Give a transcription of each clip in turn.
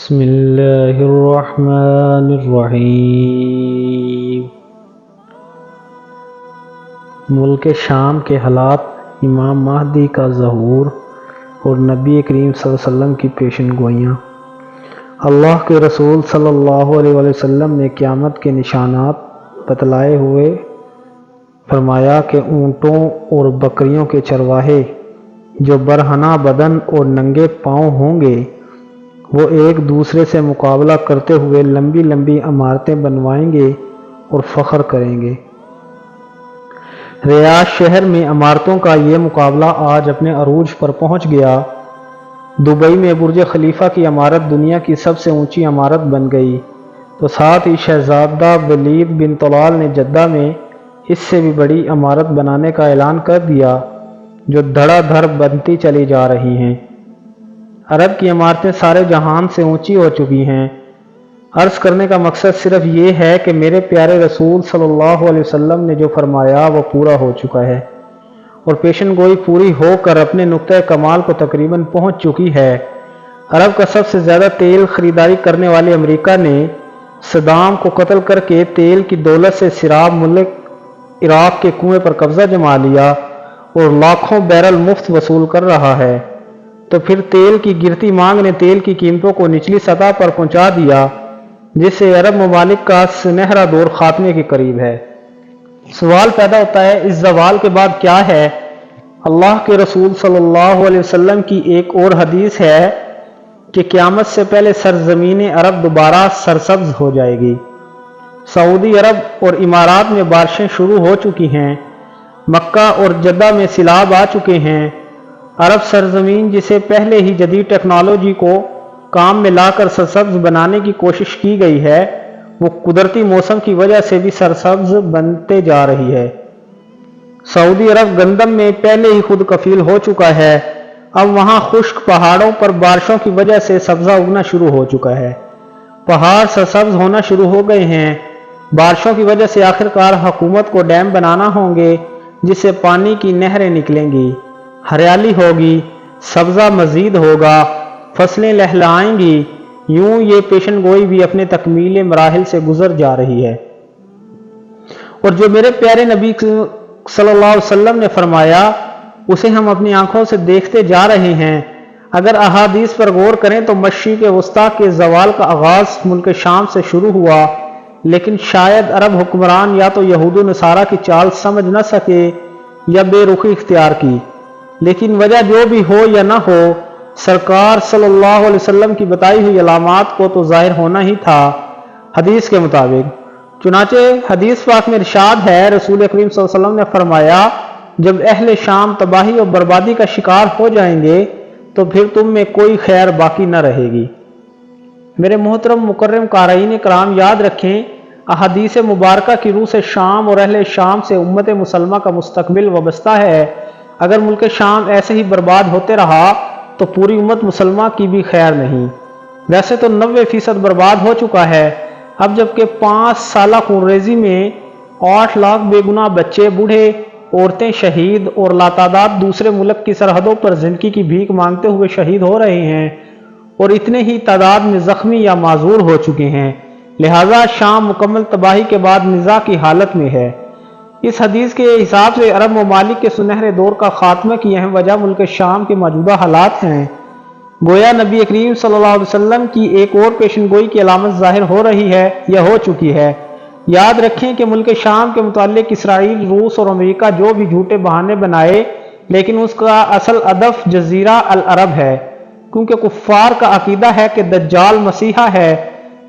بسم اللہ الرحمن الرحیم۔ ملک شام کے حالات، امام مہدی کا ظہور اور نبی کریم صلی اللہ علیہ وسلم کی پیشن گوئیاں۔ اللہ کے رسول صلی اللہ علیہ وسلم نے قیامت کے نشانات بتلائے ہوئے فرمایا کہ اونٹوں اور بکریوں کے چرواہے جو برہنہ بدن اور ننگے پاؤں ہوں گے وہ ایک دوسرے سے مقابلہ کرتے ہوئے لمبی لمبی عمارتیں بنوائیں گے اور فخر کریں گے۔ ریاض شہر میں عمارتوں کا یہ مقابلہ آج اپنے عروج پر پہنچ گیا۔ دبئی میں برج خلیفہ کی عمارت دنیا کی سب سے اونچی عمارت بن گئی، تو ساتھ ہی شہزادہ ولید بن طلال نے جدہ میں اس سے بھی بڑی عمارت بنانے کا اعلان کر دیا، جو دھڑا دھڑ بنتی چلی جا رہی ہیں۔ عرب کی عمارتیں سارے جہان سے اونچی ہو چکی ہیں۔ عرض کرنے کا مقصد صرف یہ ہے کہ میرے پیارے رسول صلی اللہ علیہ وسلم نے جو فرمایا وہ پورا ہو چکا ہے، اور پیشن گوئی پوری ہو کر اپنے نقطۂ کمال کو تقریباً پہنچ چکی ہے۔ عرب کا سب سے زیادہ تیل خریداری کرنے والے امریکہ نے صدام کو قتل کر کے تیل کی دولت سے سیراب ملک عراق کے کنویں پر قبضہ جما لیا اور لاکھوں بیرل مفت وصول کر رہا ہے، تو پھر تیل کی گرتی مانگ نے تیل کی قیمتوں کو نچلی سطح پر پہنچا دیا، جس سے عرب ممالک کا سنہرا دور خاتمے کے قریب ہے۔ سوال پیدا ہوتا ہے، اس زوال کے بعد کیا ہے؟ اللہ کے رسول صلی اللہ علیہ وسلم کی ایک اور حدیث ہے کہ قیامت سے پہلے سرزمین عرب دوبارہ سرسبز ہو جائے گی۔ سعودی عرب اور امارات میں بارشیں شروع ہو چکی ہیں، مکہ اور جدہ میں سیلاب آ چکے ہیں۔ عرب سرزمین جسے پہلے ہی جدید ٹیکنالوجی کو کام میں لا کر سرسبز بنانے کی کوشش کی گئی ہے، وہ قدرتی موسم کی وجہ سے بھی سرسبز بنتے جا رہی ہے۔ سعودی عرب گندم میں پہلے ہی خود کفیل ہو چکا ہے، اب وہاں خشک پہاڑوں پر بارشوں کی وجہ سے سبزہ اگنا شروع ہو چکا ہے، پہاڑ سرسبز ہونا شروع ہو گئے ہیں۔ بارشوں کی وجہ سے آخرکار حکومت کو ڈیم بنانا ہوں گے جس سے پانی کی نہریں نکلیں گی، ہریالی ہوگی، سبزہ مزید ہوگا، فصلیں لہلائیں گی۔ یوں یہ پیشن گوئی بھی اپنے تکمیل مراحل سے گزر جا رہی ہے، اور جو میرے پیارے نبی صلی اللہ علیہ وسلم نے فرمایا اسے ہم اپنی آنکھوں سے دیکھتے جا رہے ہیں۔ اگر احادیث پر غور کریں تو مشرق وسطیٰ کے زوال کا آغاز ملک شام سے شروع ہوا، لیکن شاید عرب حکمران یا تو یہود و نصارہ کی چال سمجھ نہ سکے یا بے رخی اختیار کی، لیکن وجہ جو بھی ہو یا نہ ہو، سرکار صلی اللہ علیہ وسلم کی بتائی ہوئی علامات کو تو ظاہر ہونا ہی تھا۔ حدیث کے مطابق چنانچہ حدیث پاک میں ارشاد ہے، رسول کریم صلی اللہ علیہ وسلم نے فرمایا، جب اہل شام تباہی اور بربادی کا شکار ہو جائیں گے تو پھر تم میں کوئی خیر باقی نہ رہے گی۔ میرے محترم مکرم قارئین کرام، یاد رکھیں، احادیث مبارکہ کی روح سے شام اور اہل شام سے امت مسلمہ کا مستقبل وابستہ ہے۔ اگر ملک شام ایسے ہی برباد ہوتے رہا تو پوری امت مسلمہ کی بھی خیر نہیں۔ ویسے تو 90% برباد ہو چکا ہے، اب جبکہ 5 سالہ خونریزی میں 8 لاکھ بے گناہ بچے، بوڑھے، عورتیں شہید اور لاتعداد دوسرے ملک کی سرحدوں پر زندگی کی بھیک مانگتے ہوئے شہید ہو رہے ہیں، اور اتنے ہی تعداد میں زخمی یا معذور ہو چکے ہیں، لہٰذا شام مکمل تباہی کے بعد نزاع کی حالت میں ہے۔ اس حدیث کے حساب سے عرب ممالک کے سنہرے دور کا خاتمہ کی اہم وجہ ملک شام کے موجودہ حالات ہیں۔ گویا نبی کریم صلی اللہ علیہ وسلم کی ایک اور پیشن گوئی کی علامت ظاہر ہو رہی ہے یا ہو چکی ہے۔ یاد رکھیں کہ ملک شام کے متعلق اسرائیل، روس اور امریکہ جو بھی جھوٹے بہانے بنائے، لیکن اس کا اصل ہدف جزیرہ العرب ہے، کیونکہ کفار کا عقیدہ ہے کہ دجال مسیحا ہے۔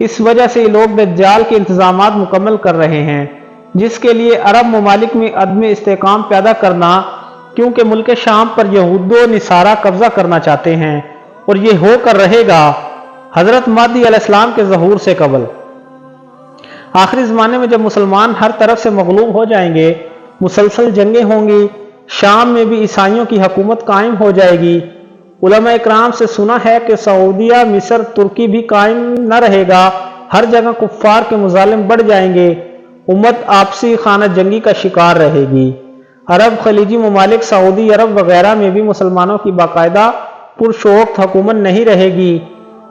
اس وجہ سے یہ لوگ دجال کے انتظامات مکمل کر رہے ہیں، جس کے لیے عرب ممالک میں عدم استحکام پیدا کرنا، کیونکہ ملک شام پر یہود و نصارہ قبضہ کرنا چاہتے ہیں، اور یہ ہو کر رہے گا حضرت مہدی علیہ السلام کے ظہور سے قبل۔ آخری زمانے میں جب مسلمان ہر طرف سے مغلوب ہو جائیں گے، مسلسل جنگیں ہوں گی، شام میں بھی عیسائیوں کی حکومت قائم ہو جائے گی۔ علماء اکرام سے سنا ہے کہ سعودیہ، مصر، ترکی بھی قائم نہ رہے گا، ہر جگہ کفار کے مظالم بڑھ جائیں گے، امت آپسی خانہ جنگی کا شکار رہے گی۔ عرب، خلیجی ممالک، سعودی عرب وغیرہ میں بھی مسلمانوں کی باقاعدہ پرشوقت حکومت نہیں رہے گی۔